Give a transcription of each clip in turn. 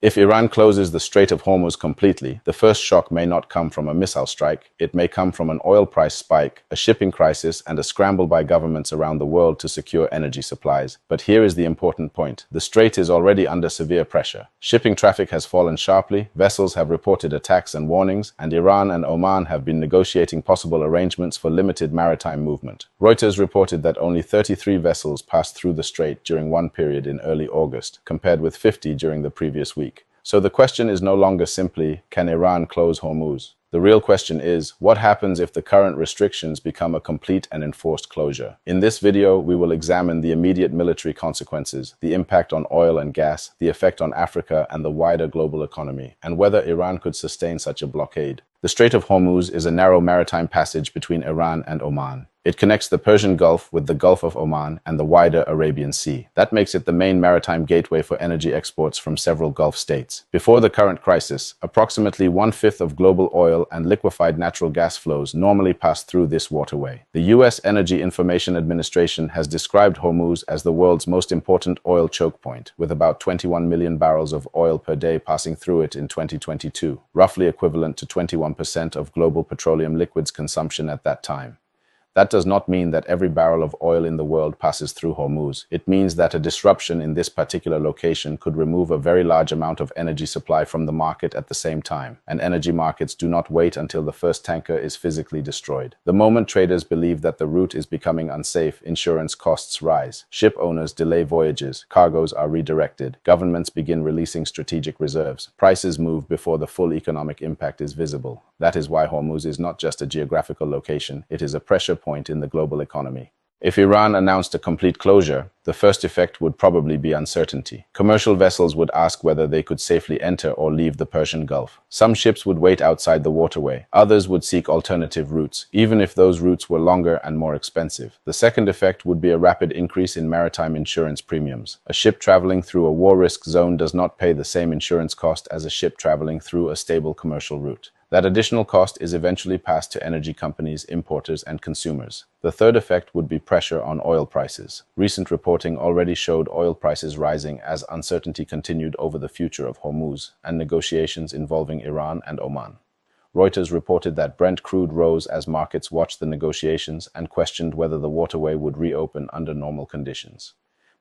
If Iran closes the Strait of Hormuz completely, the first shock may not come from a missile strike. It may come from an oil price spike, a shipping crisis, and a scramble by governments around the world to secure energy supplies. But here is the important point. The Strait is already under severe pressure. Shipping traffic has fallen sharply, vessels have reported attacks and warnings, and Iran and Oman have been negotiating possible arrangements for limited maritime movement. Reuters reported that only 33 vessels passed through the Strait during one period in early August, compared with 50 during the previous week. So the question is no longer simply, can Iran close Hormuz? The real question is, what happens if the current restrictions become a complete and enforced closure? In this video, we will examine the immediate military consequences, the impact on oil and gas, the effect on Africa and the wider global economy, and whether Iran could sustain such a blockade. The Strait of Hormuz is a narrow maritime passage between Iran and Oman. It connects the Persian Gulf with the Gulf of Oman and the wider Arabian Sea. That makes it the main maritime gateway for energy exports from several Gulf states. Before the current crisis, approximately 1/5 of global oil and liquefied natural gas flows normally passed through this waterway. The U.S. Energy Information Administration has described Hormuz as the world's most important oil choke point, with about 21 million barrels of oil per day passing through it in 2022, roughly equivalent to 21% of global petroleum liquids consumption at that time. That does not mean that every barrel of oil in the world passes through Hormuz. It means that a disruption in this particular location could remove a very large amount of energy supply from the market at the same time, and energy markets do not wait until the first tanker is physically destroyed. The moment traders believe that the route is becoming unsafe, insurance costs rise, ship owners delay voyages, cargoes are redirected, governments begin releasing strategic reserves, prices move before the full economic impact is visible. That is why Hormuz is not just a geographical location, it is a pressure point in the global economy. If Iran announced a complete closure, the first effect would probably be uncertainty. Commercial vessels would ask whether they could safely enter or leave the Persian Gulf. Some ships would wait outside the waterway. Others would seek alternative routes, even if those routes were longer and more expensive. The second effect would be a rapid increase in maritime insurance premiums. A ship traveling through a war risk zone does not pay the same insurance cost as a ship traveling through a stable commercial route. That additional cost is eventually passed to energy companies, importers, and consumers. The third effect would be pressure on oil prices. Recent reporting already showed oil prices rising as uncertainty continued over the future of Hormuz and negotiations involving Iran and Oman. Reuters reported that Brent crude rose as markets watched the negotiations and questioned whether the waterway would reopen under normal conditions.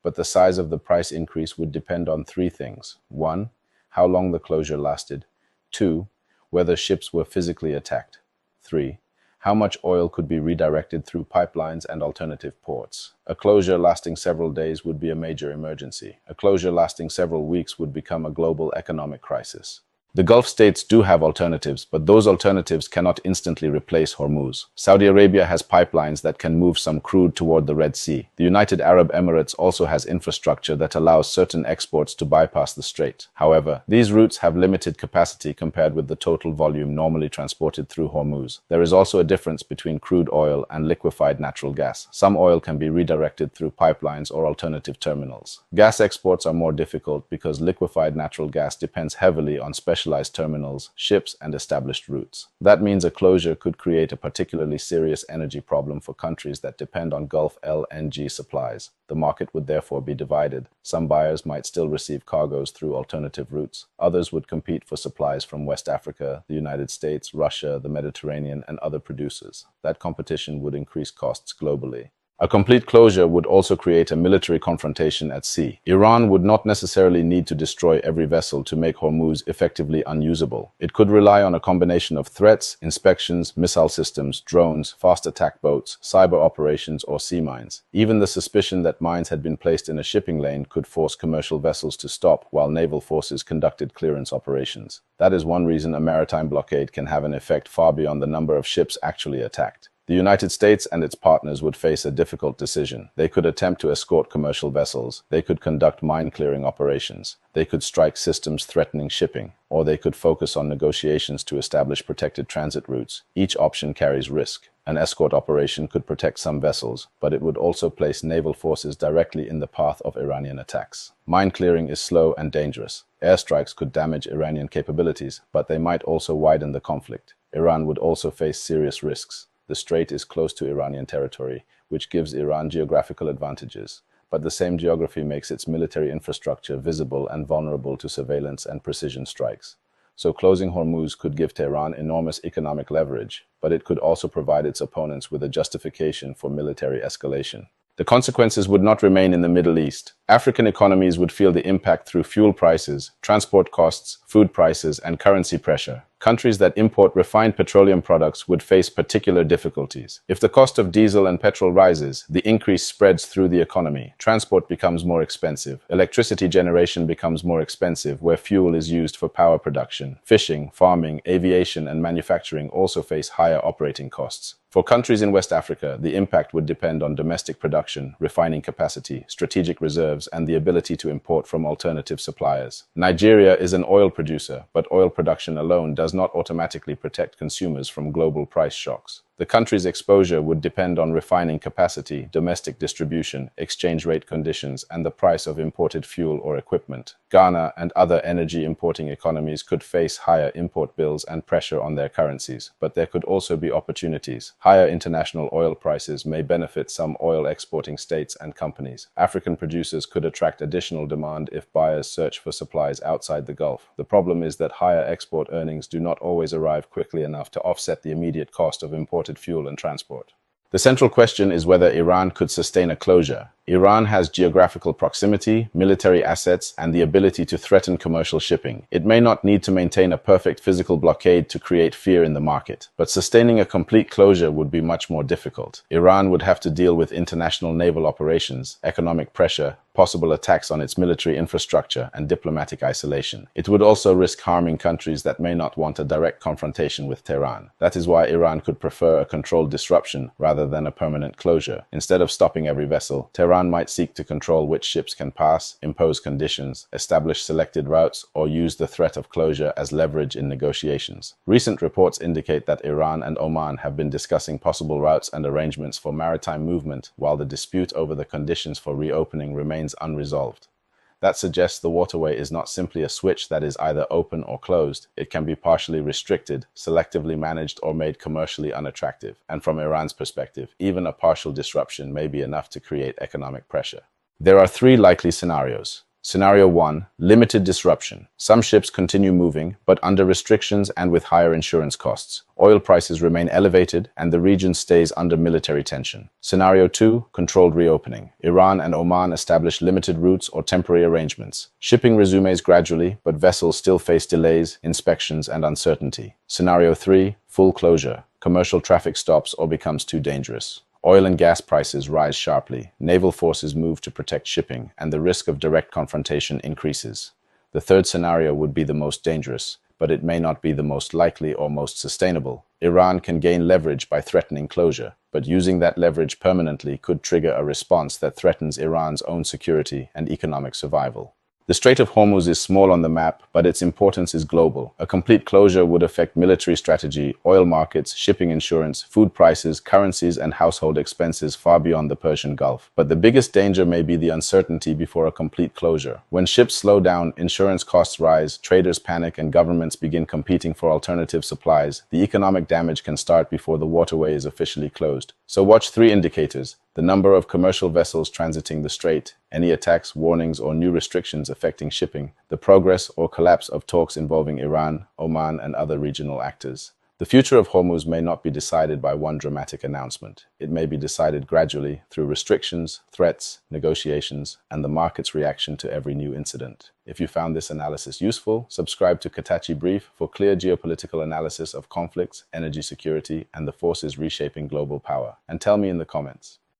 But the size of the price increase would depend on three things. 1. How long the closure lasted. 2. Whether ships were physically attacked. 3. How much oil could be redirected through pipelines and alternative ports. A closure lasting several days would be a major emergency. A closure lasting several weeks would become a global economic crisis. The Gulf states do have alternatives, but those alternatives cannot instantly replace Hormuz. Saudi Arabia has pipelines that can move some crude toward the Red Sea. The United Arab Emirates also has infrastructure that allows certain exports to bypass the strait. However, these routes have limited capacity compared with the total volume normally transported through Hormuz. There is also a difference between crude oil and liquefied natural gas. Some oil can be redirected through pipelines or alternative terminals. Gas exports are more difficult because liquefied natural gas depends heavily on specialized terminals, ships, and established routes. That means a closure could create a particularly serious energy problem for countries that depend on Gulf LNG supplies. The market would therefore be divided. Some buyers might still receive cargoes through alternative routes. Others would compete for supplies from West Africa, the United States, Russia, the Mediterranean, and other producers. That competition would increase costs globally. A complete closure would also create a military confrontation at sea. Iran would not necessarily need to destroy every vessel to make Hormuz effectively unusable. It could rely on a combination of threats, inspections, missile systems, drones, fast attack boats, cyber operations, or sea mines. Even the suspicion that mines had been placed in a shipping lane could force commercial vessels to stop while naval forces conducted clearance operations. That is one reason a maritime blockade can have an effect far beyond the number of ships actually attacked. The United States and its partners would face a difficult decision. They could attempt to escort commercial vessels. They could conduct mine-clearing operations. They could strike systems threatening shipping. Or they could focus on negotiations to establish protected transit routes. Each option carries risk. An escort operation could protect some vessels, but it would also place naval forces directly in the path of Iranian attacks. Mine clearing is slow and dangerous. Airstrikes could damage Iranian capabilities, but they might also widen the conflict. Iran would also face serious risks. The Strait is close to Iranian territory, which gives Iran geographical advantages. but the same geography makes its military infrastructure visible and vulnerable to surveillance and precision strikes. So closing Hormuz could give Tehran enormous economic leverage, but it could also provide its opponents with a justification for military escalation. The consequences would not remain in the Middle East. African economies would feel the impact through fuel prices, transport costs, food prices, and currency pressure. Countries that import refined petroleum products would face particular difficulties. If the cost of diesel and petrol rises, the increase spreads through the economy. Transport becomes more expensive. Electricity generation becomes more expensive where fuel is used for power production. Fishing, farming, aviation, and manufacturing also face higher operating costs. For countries in West Africa, the impact would depend on domestic production, refining capacity, strategic reserves, and the ability to import from alternative suppliers. Nigeria is an oil producer, but oil production alone does not automatically protect consumers from global price shocks. The country's exposure would depend on refining capacity, domestic distribution, exchange rate conditions, and the price of imported fuel or equipment. Ghana and other energy importing economies could face higher import bills and pressure on their currencies, but there could also be opportunities. Higher international oil prices may benefit some oil exporting states and companies. African producers could attract additional demand if buyers search for supplies outside the Gulf. The problem is that higher export earnings do not always arrive quickly enough to offset the immediate cost of imported fuel and transport. The central question is whether Iran could sustain a closure. Iran has geographical proximity, military assets, and the ability to threaten commercial shipping. It may not need to maintain a perfect physical blockade to create fear in the market, but sustaining a complete closure would be much more difficult. Iran would have to deal with international naval operations, economic pressure, possible attacks on its military infrastructure, and diplomatic isolation. It would also risk harming countries that may not want a direct confrontation with Tehran. That is why Iran could prefer a controlled disruption rather than a permanent closure. Instead of stopping every vessel, Tehran might seek to control which ships can pass, impose conditions, establish selected routes, or use the threat of closure as leverage in negotiations. Recent reports indicate that Iran and Oman have been discussing possible routes and arrangements for maritime movement, while the dispute over the conditions for reopening remains unresolved. That suggests the waterway is not simply a switch that is either open or closed. It can be partially restricted, selectively managed, or made commercially unattractive. And from Iran's perspective, even a partial disruption may be enough to create economic pressure. There are three likely scenarios. Scenario 1, limited disruption. Some ships continue moving, but under restrictions and with higher insurance costs. Oil prices remain elevated, and the region stays under military tension. Scenario 2, controlled reopening. Iran and Oman establish limited routes or temporary arrangements. Shipping resumes gradually, but vessels still face delays, inspections, and uncertainty. Scenario 3, full closure. Commercial traffic stops or becomes too dangerous. Oil and gas prices rise sharply, naval forces move to protect shipping, and the risk of direct confrontation increases. The third scenario would be the most dangerous, but it may not be the most likely or most sustainable. Iran can gain leverage by threatening closure, but using that leverage permanently could trigger a response that threatens Iran's own security and economic survival. The Strait of Hormuz is small on the map, but its importance is global. A complete closure would affect military strategy, oil markets, shipping insurance, food prices, currencies, and household expenses far beyond the Persian Gulf. But the biggest danger may be the uncertainty before a complete closure. When ships slow down, insurance costs rise, traders panic, and governments begin competing for alternative supplies, the economic damage can start before the waterway is officially closed. So watch three indicators: the number of commercial vessels transiting the strait, any attacks, warnings, or new restrictions affecting shipping, the progress or collapse of talks involving Iran, Oman, and other regional actors. The future of Hormuz may not be decided by one dramatic announcement. It may be decided gradually through restrictions, threats, negotiations, and the market's reaction to every new incident. If you found this analysis useful, subscribe to Katakyie Brief for clear geopolitical analysis of conflicts, energy security, and the forces reshaping global power. And tell me in the comments.